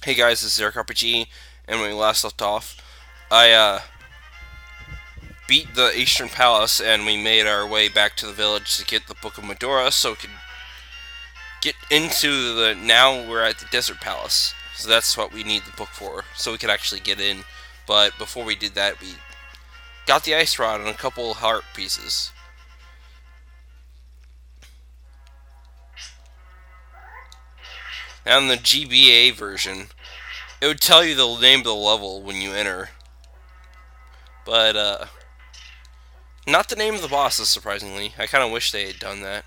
Hey guys, this is Eric RPG, and when we last left off, I beat the Eastern Palace, and we made our way back to the village to get the Book of Medora, so we could get into the. Now we're at the Desert Palace, so that's what we need the book for, so we could actually get in. But before we did that, we got the ice rod and a couple heart pieces. Now in the GBA version, it would tell you the name of the level when you enter, but not the name of the bosses. Surprisingly, I kind of wish they had done that.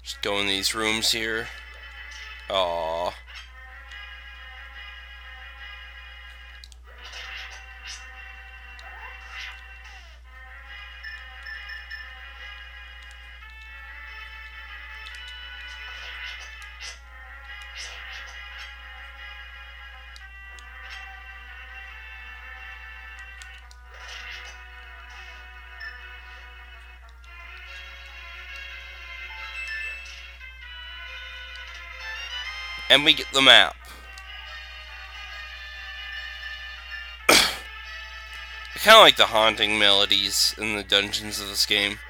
Just go in these rooms here. Aww. And we get the map. I kind of like the haunting melodies in the dungeons of this game.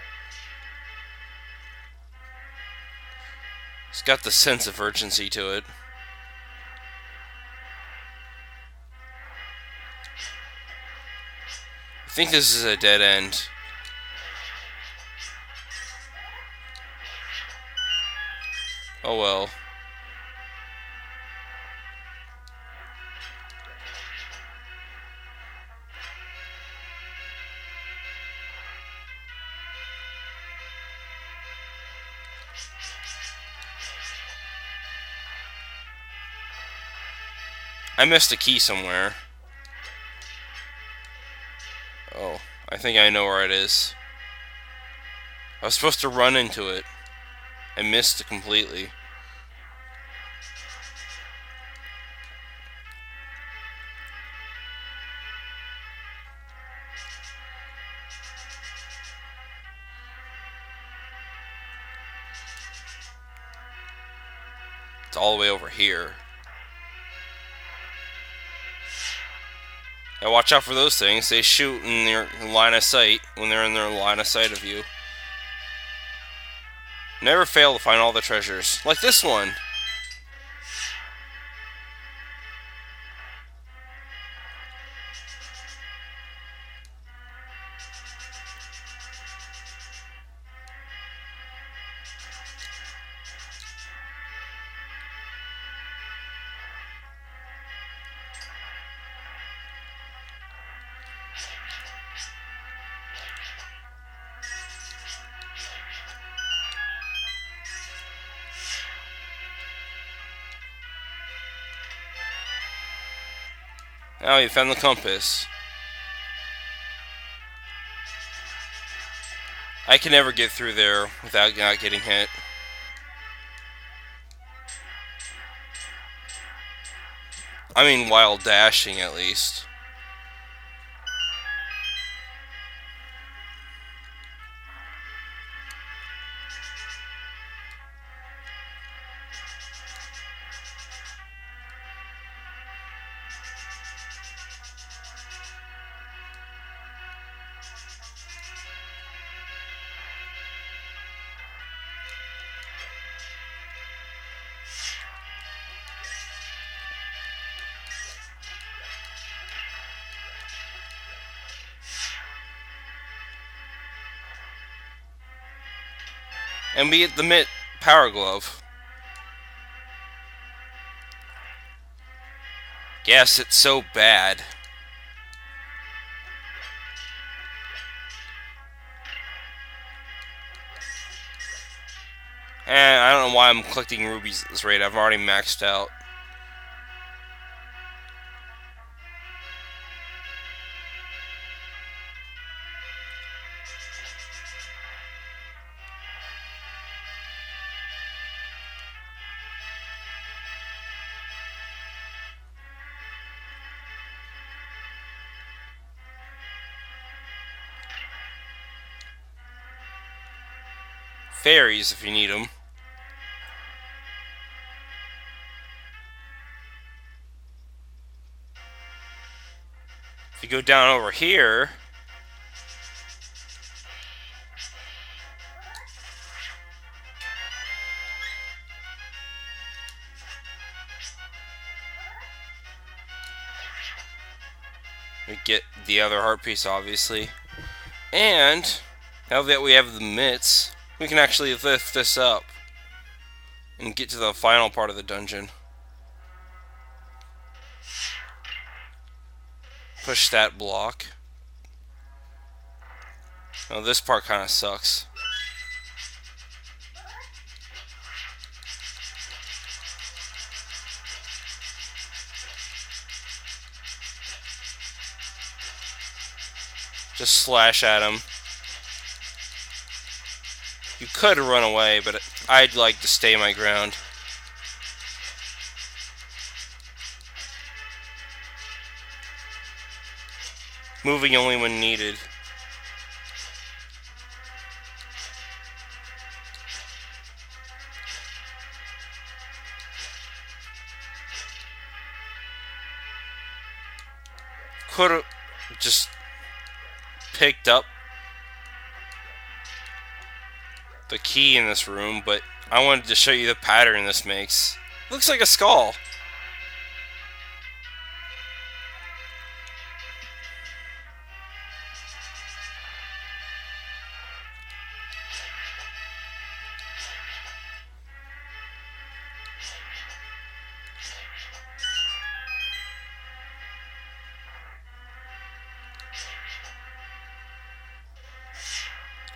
It's got the sense of urgency to it. I think this is a dead end. Oh well. I missed a key somewhere. Oh, I think I know where it is. I was supposed to run into it. I missed it completely. It's all the way over here. Now watch out for those things. They shoot in their line of sight when they're in their line of sight of you. Never fail to find all the treasures. Like this one. Now you found the compass. I can never get through there without not getting hit. I mean, while dashing, at least. And we get the Mitt Power Glove. Yes, it's so bad. And I don't know why I'm collecting rubies at this rate. I've already maxed out. fairies if you need them. If you go down over here, we get the other heart piece, obviously. And now that we have the mitts, we can actually lift this up and get to the final part of the dungeon. Push that block. Now this part kind of sucks. Just slash at him. You could run away, but I'd like to stay my ground. Moving only when needed. Could've just picked up the key in this room, but I wanted to show you the pattern this makes. Looks like a skull.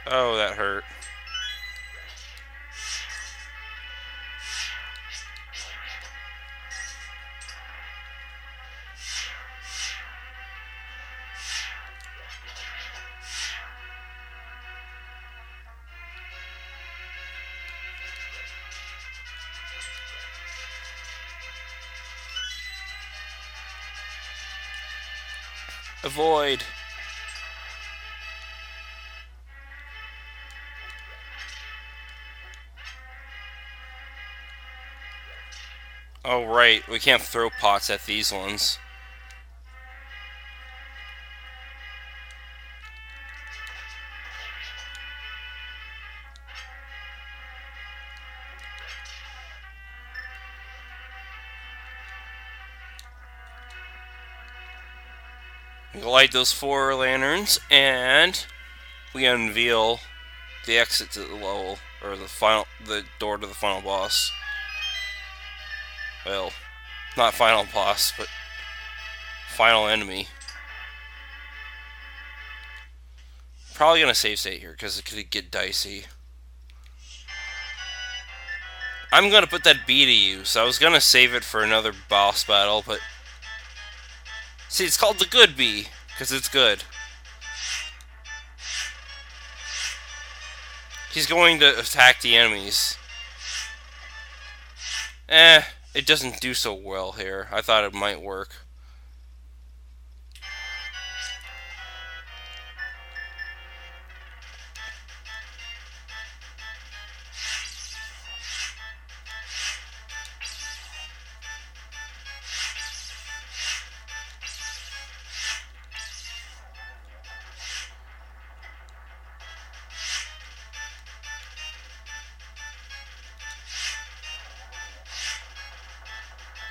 Oh, that hurt. Avoid. Oh, right. We can't throw pots at these ones. We light those 4 lanterns, and we unveil the exit to the level, or the door to the final boss. Well, not final boss, but final enemy. Probably gonna save state here because it could get dicey. I'm gonna put that bee to use. I was gonna save it for another boss battle, but see, it's called the good bee because it's good. He's going to attack the enemies. It doesn't do so well here. I thought it might work.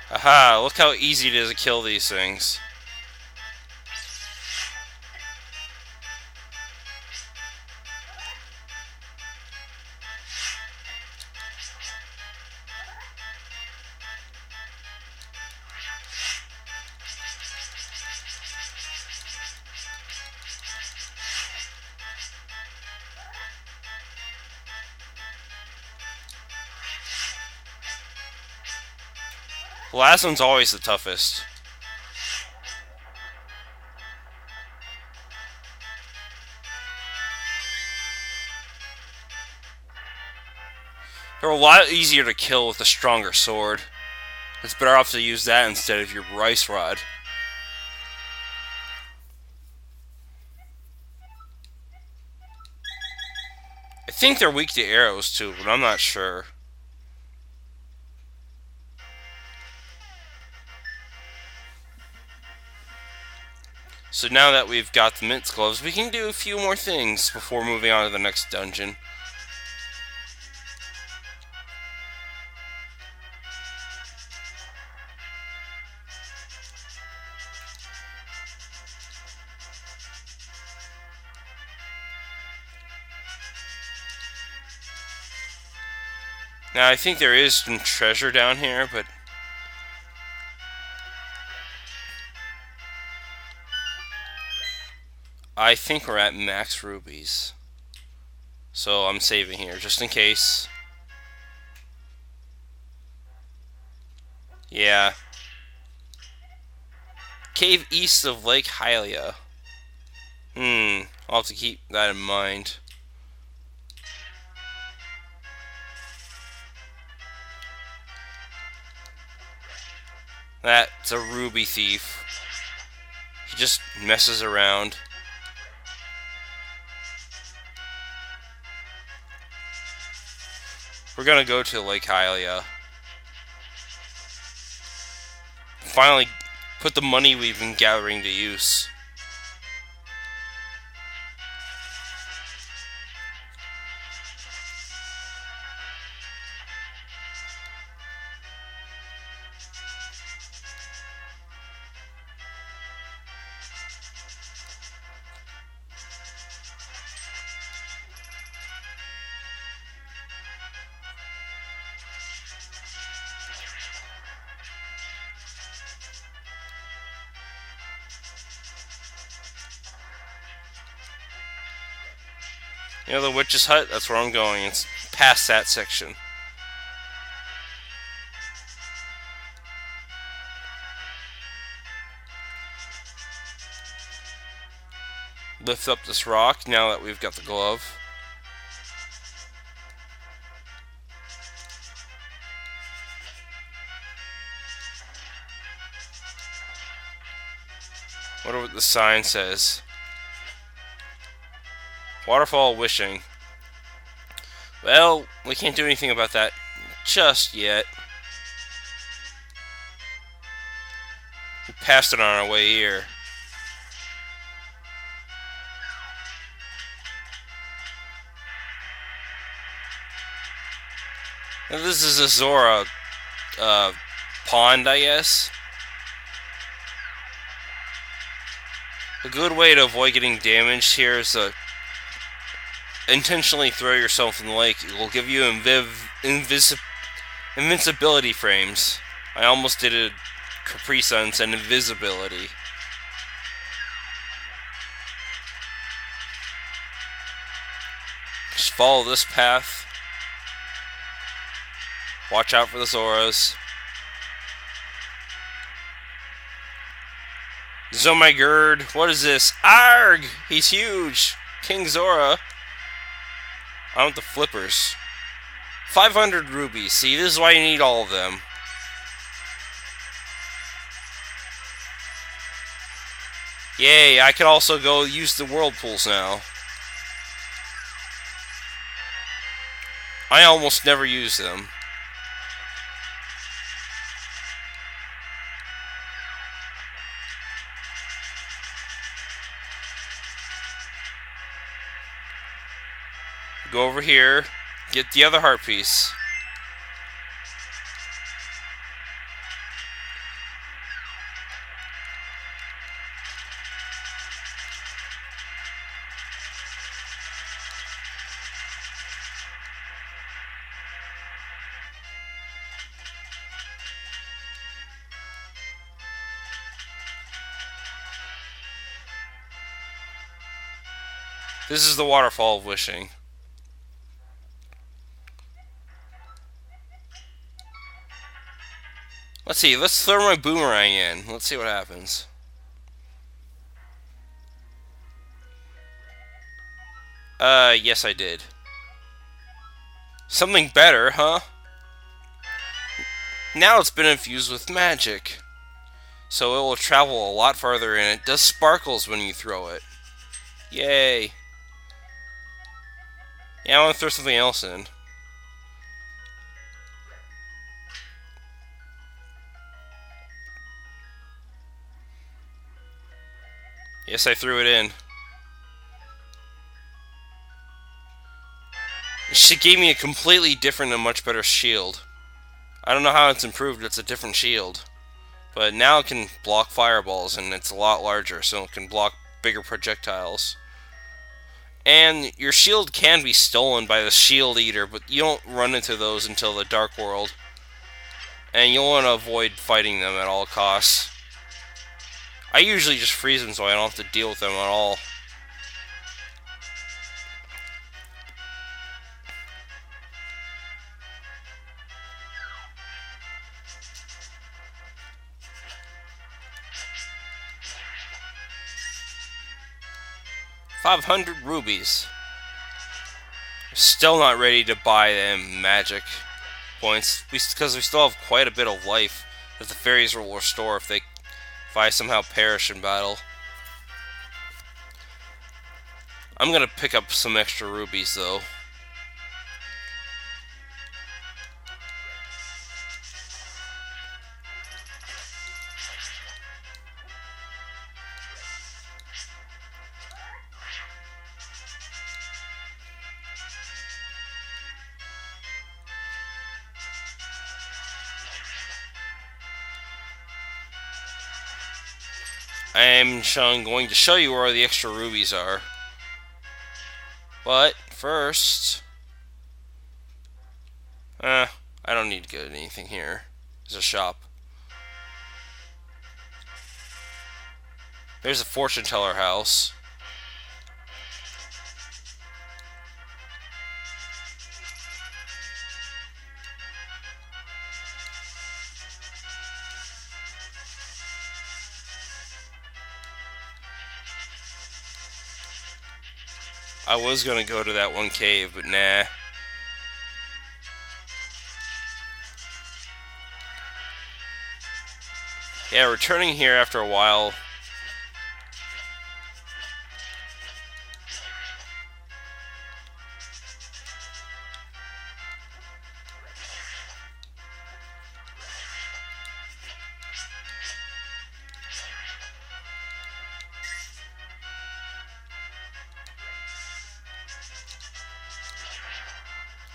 Aha, look how easy it is to kill these things. The last one's always the toughest. They're a lot easier to kill with a stronger sword. It's better off to use that instead of your rice rod. I think they're weak to arrows too, but I'm not sure. So now that we've got the mint gloves, we can do a few more things before moving on to the next dungeon. Now I think there is some treasure down here, but I think we're at max rubies. So I'm saving here, just in case. Yeah. Cave east of Lake Hylia. I'll have to keep that in mind. That's a ruby thief. He just messes around. We're gonna go to Lake Hylia. Finally put the money we've been gathering to use. You know the witch's hut? That's where I'm going. It's past that section. Lift up this rock now that we've got the glove. Wonder what the sign says. Waterfall wishing. Well, we can't do anything about that just yet. We passed it on our way here. Now this is a Zora pond, I guess. A good way to avoid getting damaged here is to intentionally throw yourself in the lake. It will give you invincibility frames. I almost did a Capri Sun and invisibility. Just follow this path. Watch out for the Zoras. Zomagird, what is this? Arg! He's huge! King Zora. I want the flippers. 500 rubies. See, this is why you need all of them. Yay, I can also go use the whirlpools now. I almost never use them. Go over here, get the other heart piece. This is the waterfall of wishing. Let's see, let's throw my boomerang in. Let's see what happens. Yes I did. Something better, huh? Now it's been infused with magic. So it will travel a lot farther and it does sparkles when you throw it. Yay. Yeah, I want to throw something else in. Yes, I threw it in. She gave me a completely different and much better shield. I don't know how it's improved, it's a different shield. But now it can block fireballs, and it's a lot larger, so it can block bigger projectiles. And your shield can be stolen by the shield eater, but you don't run into those until the Dark World. And you'll want to avoid fighting them at all costs. I usually just freeze them so I don't have to deal with them at all. $500 rubies. Still not ready to buy them magic points because we still have quite a bit of life that the fairies will restore if I somehow perish in battle. I'm gonna pick up some extra rubies though. I'm going to show you where the extra rubies are. But first, I don't need to get anything here. There's a shop. There's a fortune teller house. I was gonna go to that one cave, but nah. Yeah, returning here after a while.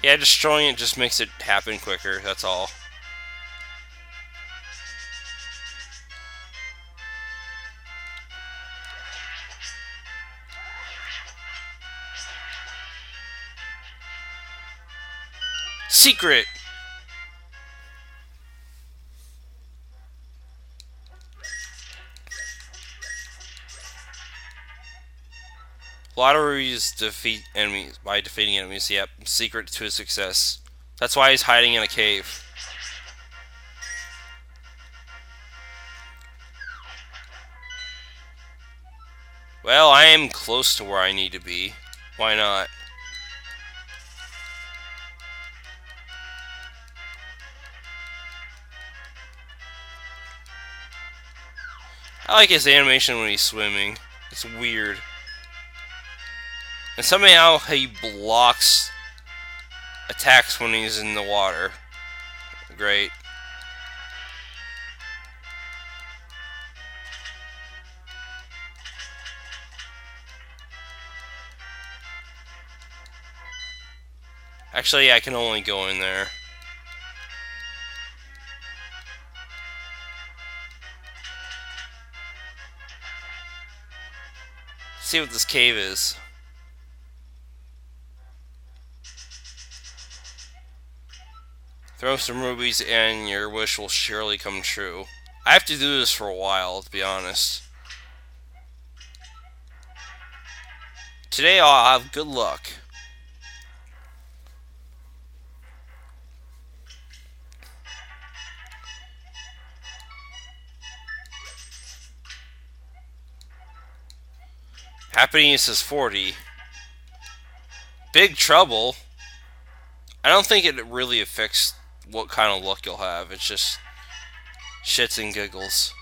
Yeah, destroying it just makes it happen quicker, that's all. Secret! Lotteries defeat enemies by defeating enemies. Yep, secret to his success. That's why he's hiding in a cave. Well, I am close to where I need to be. Why not? I like his animation when he's swimming. It's weird. And somehow he blocks attacks when he's in the water. Great. Actually, I can only go in there. Let's see what this cave is. Throw some rubies and your wish will surely come true. I have to do this for a while, to be honest. Today I'll have good luck. Happiness is 40. Big trouble. I don't think it really affects what kind of luck you'll have. It's just shits and giggles.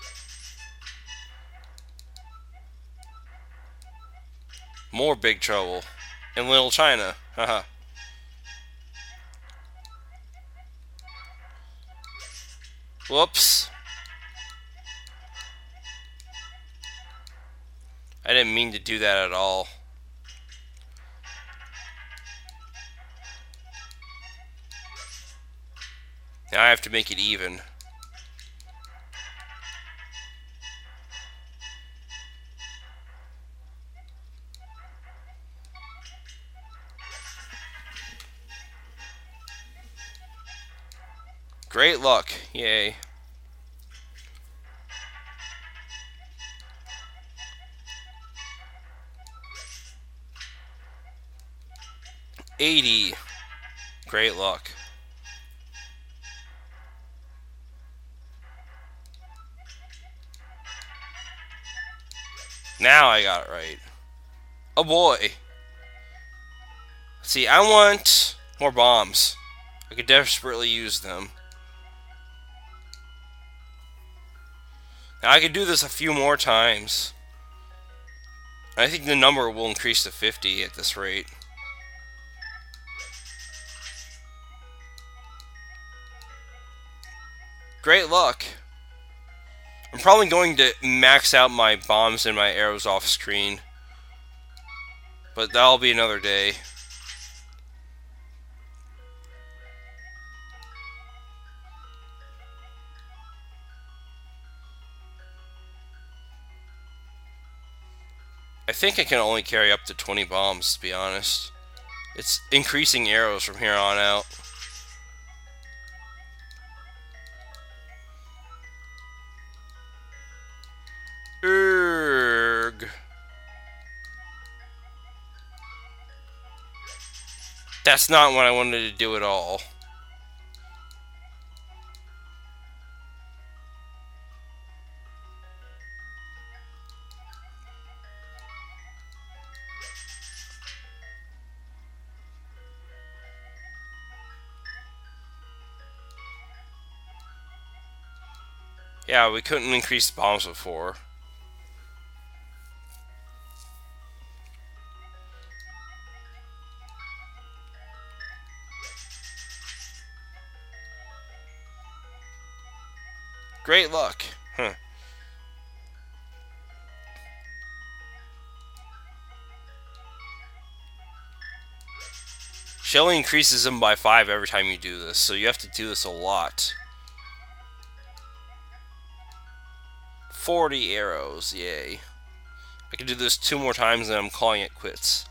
More big trouble. In Little China. Haha. Whoops. I didn't mean to do that at all. Now I have to make it even. Great luck. Yay. $80. Great luck. Now I got it right. Oh boy. See, I want more bombs. I could desperately use them. Now I could do this a few more times. I think the number will increase to 50 at this rate. Great luck. I'm probably going to max out my bombs and my arrows off screen. But that'll be another day. I think I can only carry up to 20 bombs, to be honest. It's increasing arrows from here on out. Erg. That's not what I wanted to do at all. Yeah, we couldn't increase the bombs before. Great luck. Huh. Shelly increases them by 5 every time you do this, so you have to do this a lot. 40 arrows, yay. I can do this 2 more times and I'm calling it quits.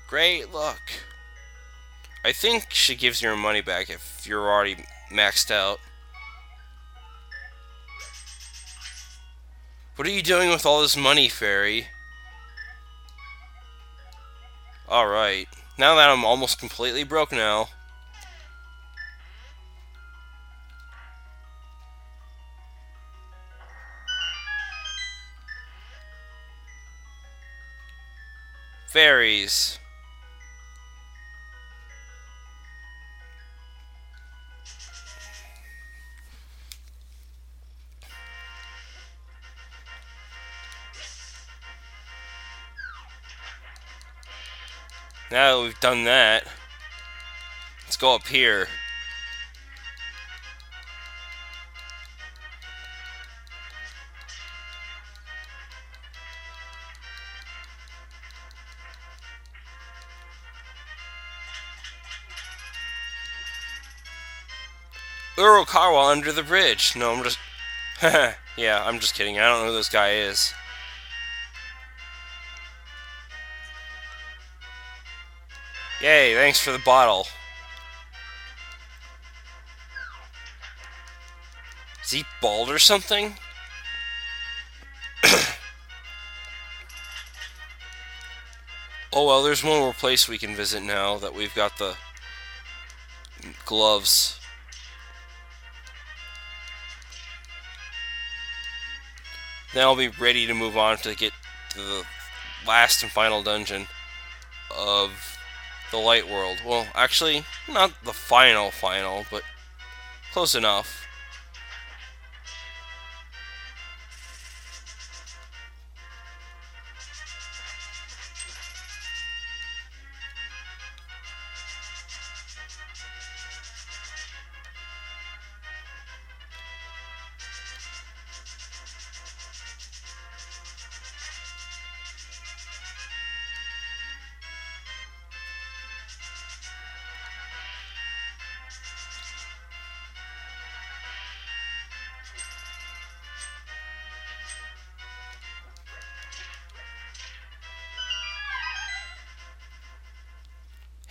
Great luck. I think she gives you your money back if you're already maxed out. What are you doing with all this money, Fairy? Alright. Now that I'm almost completely broke now. Fairies. Now that we've done that, let's go up here. Urukawa under the bridge. No, I'm just... yeah, I'm just kidding. I don't know who this guy is. Yay, thanks for the bottle. Is he bald or something? Oh well, there's one more place we can visit now that we've got the gloves. Then I'll be ready to move on to get to the last and final dungeon of the light world. Well, actually, not the final, but close enough.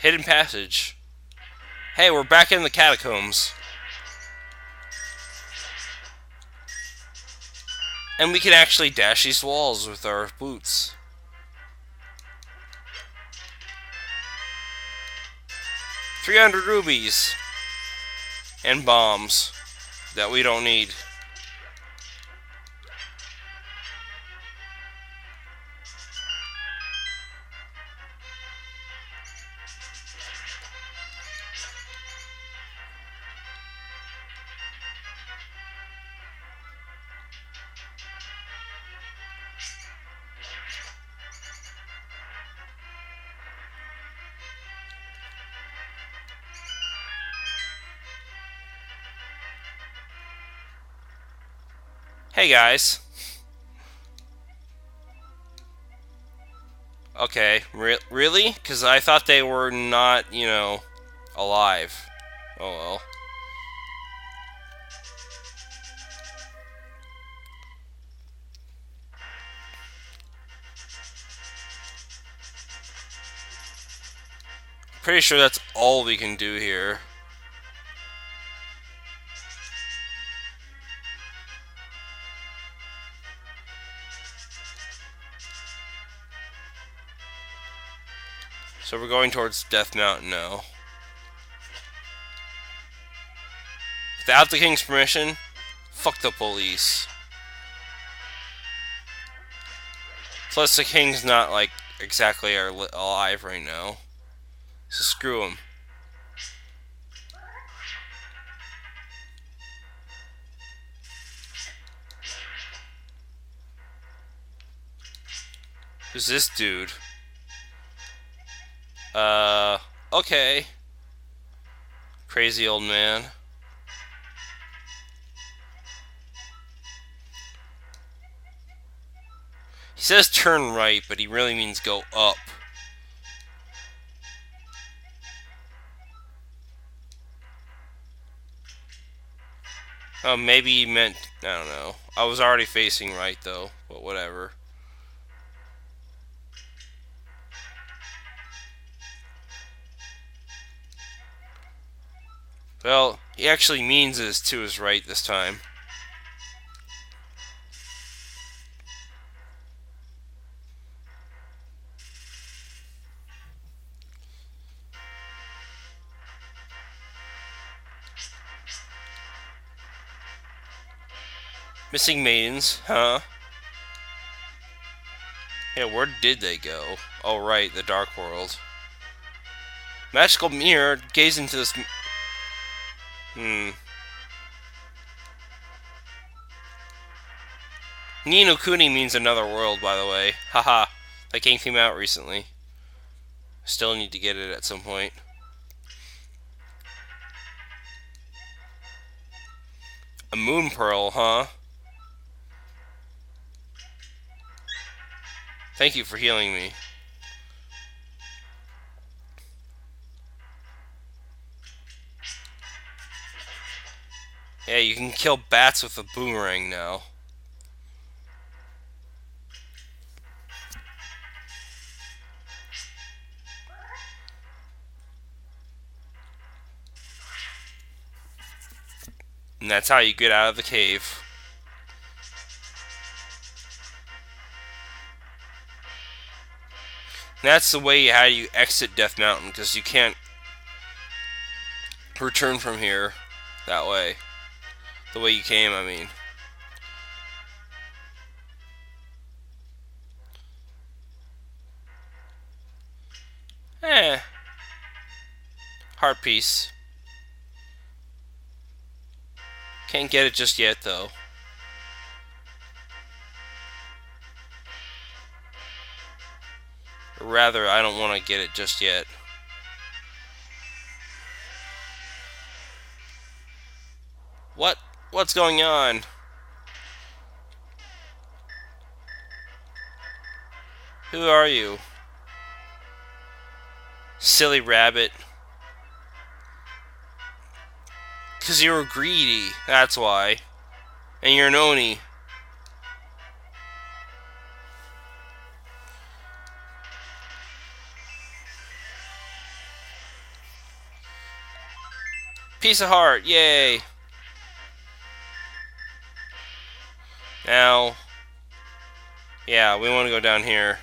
Hidden passage. Hey, we're back in the catacombs. And we can actually dash these walls with our boots. $300 rubies. And bombs. That we don't need. Hey guys. Okay, really? Because I thought they were not, you know, alive. Oh well. Pretty sure that's all we can do here. So we're going towards Death Mountain now. Without the king's permission, fuck the police. Plus the king's not, like, exactly alive right now. So screw him. Who's this dude? Okay. Crazy old man. He says turn right, but he really means go up. Oh, maybe he meant, I don't know. I was already facing right though, but whatever. Well, he actually means this to his right this time. Missing maidens, huh? Yeah, where did they go? Oh, right, the Dark World. Magical mirror, gaze into this... Ni no Kuni means another world, by the way. Haha, that game came out recently. Still need to get it at some point. A moon pearl, huh? Thank you for healing me. Yeah, you can kill bats with a boomerang now. And that's how you get out of the cave. And that's the way how you exit Death Mountain, because you can't return from here that way. The way you came, I mean. Heart piece. Can't get it just yet, though. Or rather, I don't want to get it just yet. What's going on? Who are you? Silly rabbit. 'Cause you were greedy, that's why. And you're an Oni. Piece of heart, yay! Now, yeah, we want to go down here.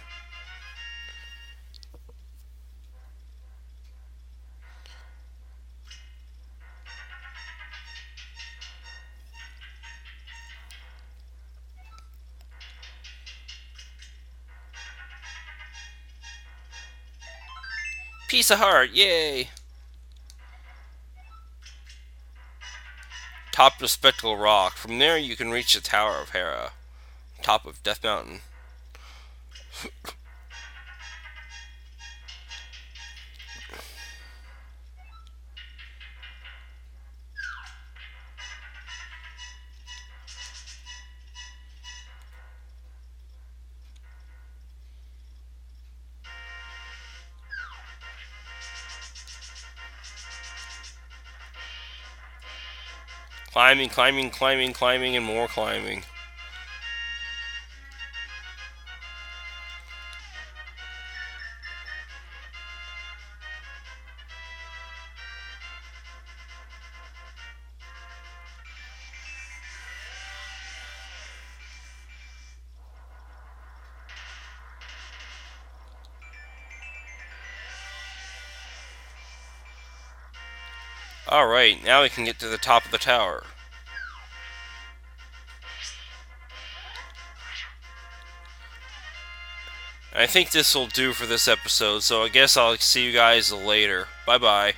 Piece of heart, yay! Top of Spectral Rock. From there you can reach the Tower of Hera. Top of Death Mountain. Climbing, climbing, climbing, climbing, and more climbing. Alright, now we can get to the top of the tower. I think this will do for this episode, so I guess I'll see you guys later. Bye-bye.